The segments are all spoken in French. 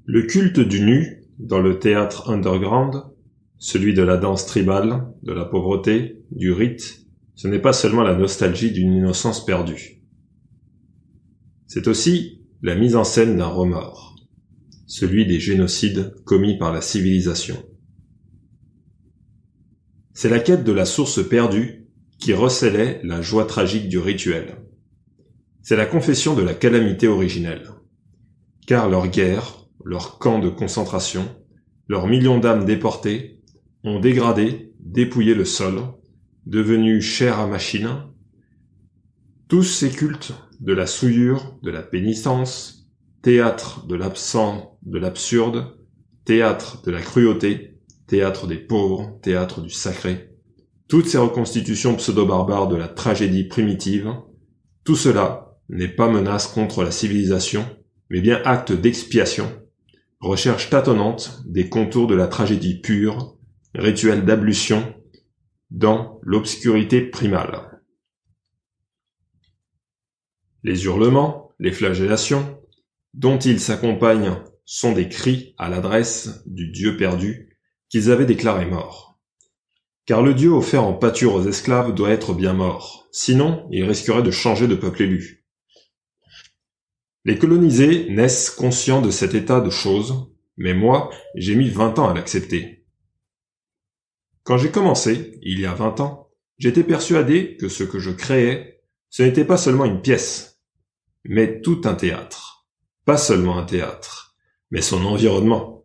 Le culte du nu dans le théâtre underground, celui de la danse tribale, de la pauvreté, du rite, ce n'est pas seulement la nostalgie d'une innocence perdue. C'est aussi la mise en scène d'un remords, celui des génocides commis par la civilisation. C'est la quête de la source perdue qui recélait la joie tragique du rituel. C'est la confession de la calamité originelle. Car leurs guerres, leurs camps de concentration, leurs millions d'âmes déportées ont dégradé, dépouillé le sol, devenu chair à machine. Tous ces cultes de la souillure, de la pénitence, théâtre de l'absent, de l'absurde, théâtre de la cruauté, théâtre des pauvres, théâtre du sacré, toutes ces reconstitutions pseudo-barbares de la tragédie primitive, tout cela n'est pas menace contre la civilisation, mais bien acte d'expiation, recherche tâtonnante des contours de la tragédie pure, rituel d'ablution dans l'obscurité primale. Les hurlements, les flagellations, dont ils s'accompagnent, sont des cris à l'adresse du Dieu perdu qu'ils avaient déclaré mort. Car le Dieu offert en pâture aux esclaves doit être bien mort, sinon il risquerait de changer de peuple élu. Les colonisés naissent conscients de cet état de choses, mais moi, j'ai mis 20 ans à l'accepter. Quand j'ai commencé, il y a 20 ans, j'étais persuadé que ce que je créais, ce n'était pas seulement une pièce, mais tout un théâtre. Pas seulement un théâtre, mais son environnement.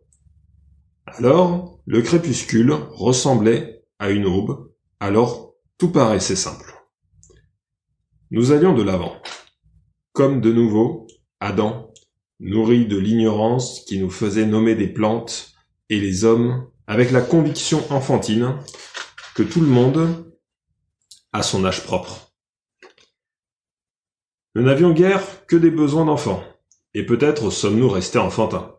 Alors, le crépuscule ressemblait à une aube, alors tout paraissait simple. Nous allions de l'avant. Comme de nouveau, Adam, nourri de l'ignorance qui nous faisait nommer des plantes et les hommes, avec la conviction enfantine que tout le monde a son âge propre. Nous n'avions guère que des besoins d'enfants, et peut-être sommes-nous restés enfantins,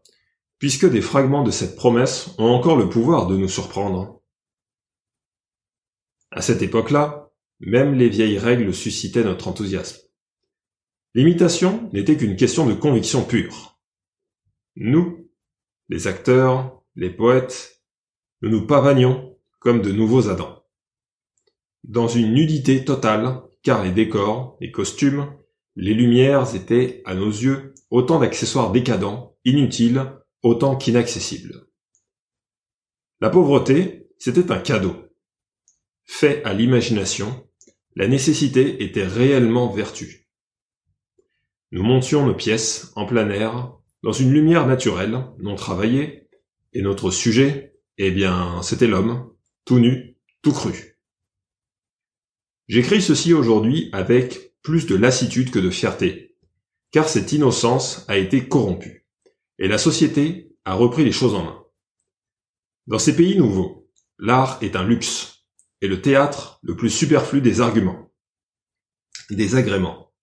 puisque des fragments de cette promesse ont encore le pouvoir de nous surprendre. À cette époque-là, même les vieilles règles suscitaient notre enthousiasme. L'imitation n'était qu'une question de conviction pure. Nous, les acteurs, les poètes, nous nous pavanions comme de nouveaux Adams. Dans une nudité totale, car les décors, les costumes, les lumières étaient, à nos yeux, autant d'accessoires décadents, inutiles, autant qu'inaccessibles. La pauvreté, c'était un cadeau. Fait à l'imagination, la nécessité était réellement vertu. Nous montions nos pièces en plein air, dans une lumière naturelle, non travaillée, et notre sujet, eh bien, c'était l'homme, tout nu, tout cru. J'écris ceci aujourd'hui avec plus de lassitude que de fierté, car cette innocence a été corrompue, et la société a repris les choses en main. Dans ces pays nouveaux, l'art est un luxe, et le théâtre le plus superflu des arguments, des agréments.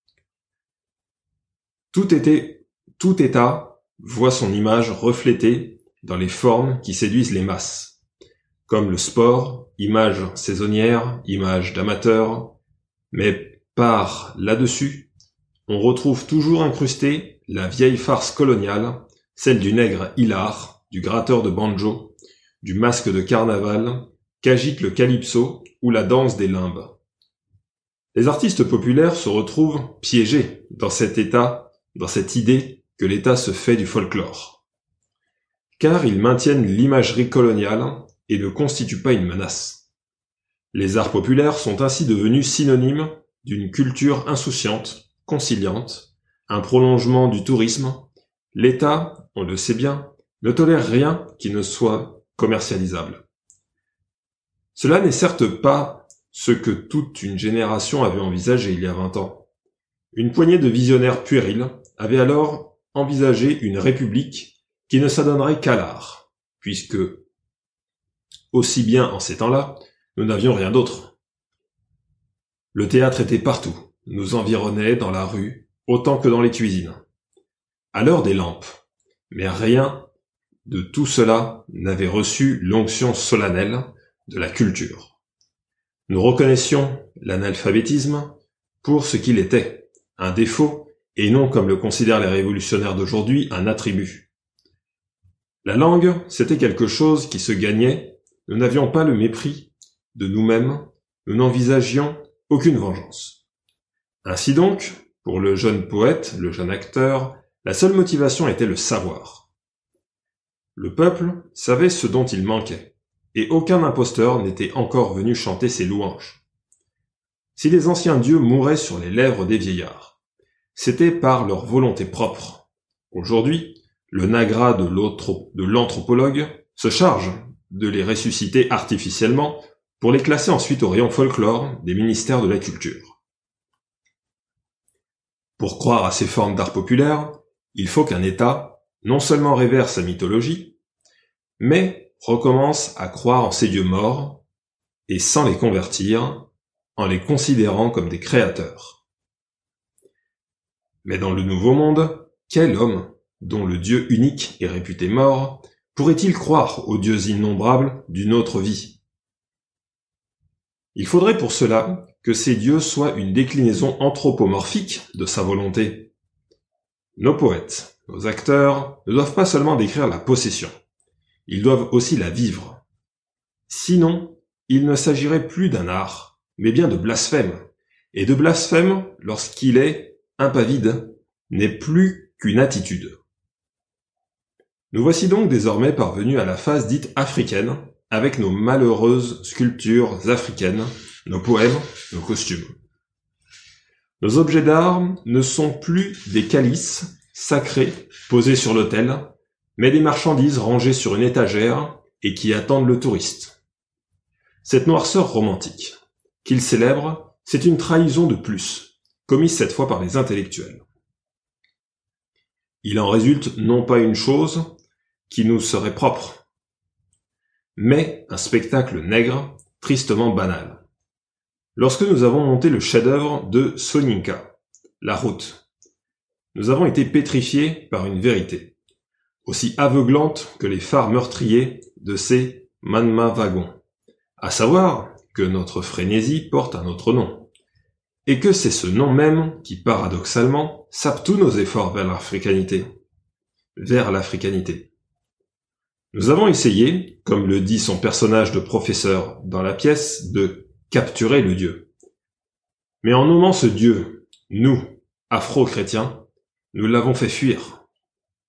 Tout état voit son image reflétée dans les formes qui séduisent les masses, comme le sport, image saisonnière, image d'amateur, mais par là-dessus, on retrouve toujours incrustée la vieille farce coloniale, celle du nègre hilar, du gratteur de banjo, du masque de carnaval, qu'agite le calypso ou la danse des limbes. Les artistes populaires se retrouvent piégés dans cet état, dans cette idée que l'État se fait du folklore. Car ils maintiennent l'imagerie coloniale et ne constituent pas une menace. Les arts populaires sont ainsi devenus synonymes d'une culture insouciante, conciliante, un prolongement du tourisme. L'État, on le sait bien, ne tolère rien qui ne soit commercialisable. Cela n'est certes pas ce que toute une génération avait envisagé il y a 20 ans. Une poignée de visionnaires puérils avait alors envisagé une république qui ne s'adonnerait qu'à l'art, puisque, aussi bien en ces temps-là, nous n'avions rien d'autre. Le théâtre était partout, nous environnait dans la rue, autant que dans les cuisines. À l'heure des lampes, mais rien de tout cela n'avait reçu l'onction solennelle de la culture. Nous reconnaissions l'analphabétisme pour ce qu'il était, un défaut, et non, comme le considèrent les révolutionnaires d'aujourd'hui, un attribut. La langue, c'était quelque chose qui se gagnait, nous n'avions pas le mépris de nous-mêmes, nous n'envisagions aucune vengeance. Ainsi donc, pour le jeune poète, le jeune acteur, la seule motivation était le savoir. Le peuple savait ce dont il manquait, et aucun imposteur n'était encore venu chanter ses louanges. Si les anciens dieux mouraient sur les lèvres des vieillards, c'était par leur volonté propre. Aujourd'hui, le nagra de l'anthropologue se charge de les ressusciter artificiellement pour les classer ensuite au rayon folklore des ministères de la culture. Pour croire à ces formes d'art populaire, il faut qu'un État non seulement révère sa mythologie, mais recommence à croire en ces dieux morts, et sans les convertir, en les considérant comme des créateurs. Mais dans le Nouveau Monde, quel homme, dont le Dieu unique est réputé mort, pourrait-il croire aux dieux innombrables d'une autre vie? Il faudrait pour cela que ces dieux soient une déclinaison anthropomorphique de sa volonté. Nos poètes, nos acteurs ne doivent pas seulement décrire la possession, ils doivent aussi la vivre. Sinon, il ne s'agirait plus d'un art, mais bien de blasphème. Et de blasphème, lorsqu'il est impavide, n'est plus qu'une attitude. Nous voici donc désormais parvenus à la phase dite africaine, avec nos malheureuses sculptures africaines, nos poèmes, nos costumes. Nos objets d'art ne sont plus des calices sacrés posés sur l'autel, mais des marchandises rangées sur une étagère et qui attendent le touriste. Cette noirceur romantique, qu'il célèbre, c'est une trahison de plus, commise cette fois par les intellectuels. Il en résulte non pas une chose qui nous serait propre, mais un spectacle nègre, tristement banal. Lorsque nous avons monté le chef-d'œuvre de Soninka, La Route, nous avons été pétrifiés par une vérité, aussi aveuglante que les phares meurtriers de ces manma-wagons, à savoir que notre frénésie porte un autre nom, et que c'est ce nom même qui, paradoxalement, sape tous nos efforts vers l'africanité. Nous avons essayé, comme le dit son personnage de professeur dans la pièce, de capturer le Dieu. Mais en nommant ce Dieu, nous, afro-chrétiens, nous l'avons fait fuir.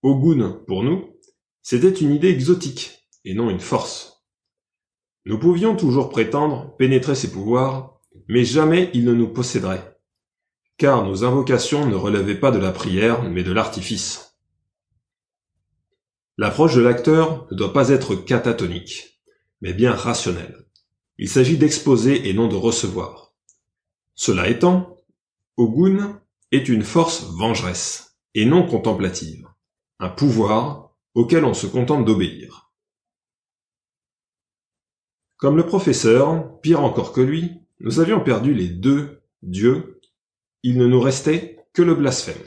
Ogun, pour nous, c'était une idée exotique, et non une force. Nous pouvions toujours prétendre pénétrer ses pouvoirs, mais jamais il ne nous posséderait, car nos invocations ne relevaient pas de la prière, mais de l'artifice. L'approche de l'acteur ne doit pas être catatonique, mais bien rationnelle. Il s'agit d'exposer et non de recevoir. Cela étant, Ogun est une force vengeresse, et non contemplative, un pouvoir auquel on se contente d'obéir. Comme le professeur, pire encore que lui, nous avions perdu les deux dieux, il ne nous restait que le blasphème.